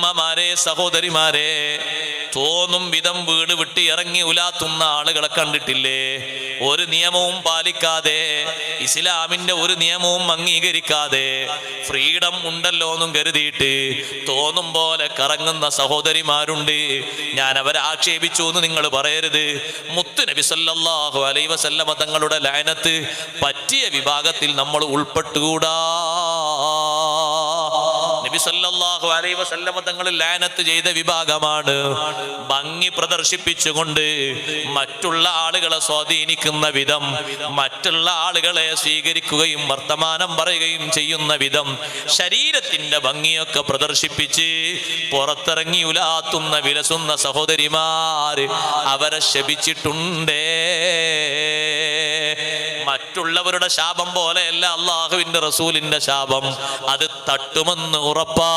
ഉമ്മമാരെ, സഹോദരിമാരെ, തോന്നും വിധം വീട് വിട്ട് ഇറങ്ങി ഉലാത്തുന്ന ആളുകളെ കണ്ടിട്ടില്ലേ? ഒരു നിയമവും പാലിക്കാതെ, ഇസ്ലാമിന്റെ ഒരു നിയമവും അംഗീകരിക്കാതെ ഫ്രീഡം ഉണ്ടല്ലോ എന്നും കരുതിയിട്ട് തോന്നും പോലെ കറങ്ങുന്ന സഹോദരിമാരുണ്ട്. ഞാൻ അവരെ ആക്ഷേപിച്ചു എന്ന് നിങ്ങൾ പറയരുത്. മുത്ത് നബി സല്ലല്ലാഹു അലൈഹി വസല്ലമ തങ്ങളുടെ ലഅനത്ത് പറ്റിയ വിഭാഗത്തിൽ നമ്മൾ ഉൾപ്പെട്ടുകൂടാ. നബി സല്ലല്ലാഹു അലൈഹി വസല്ലമ തങ്ങൾ ലഅനത്ത് ചെയ്ത വിഭാഗമാണ് ഭംഗി പ്രദർശിപ്പിച്ചുകൊണ്ട് മറ്റുള്ള ആളുകളെ സ്വാധീനിക്കുന്ന വിധം, മറ്റുള്ള ആളുകളെ സ്വീകരിക്കുകയും വർത്തമാനം പറയുകയും ചെയ്യുന്ന വിധം ശരീരത്തിന്റെ ഭംഗിയൊക്കെ പ്രദർശിപ്പിച്ച് പുറത്തിറങ്ങി ഉലാത്തുന്ന വിലസുന്ന സഹോദരിമാര് അവരെ ശപിച്ചിട്ടുണ്ടേ. മറ്റുള്ളവരുടെ ശാപം പോലെയല്ല അള്ളാഹുവിന്റെ റസൂലിന്റെ ശാപം. അത് തട്ടുമെന്ന് ഉറപ്പാ.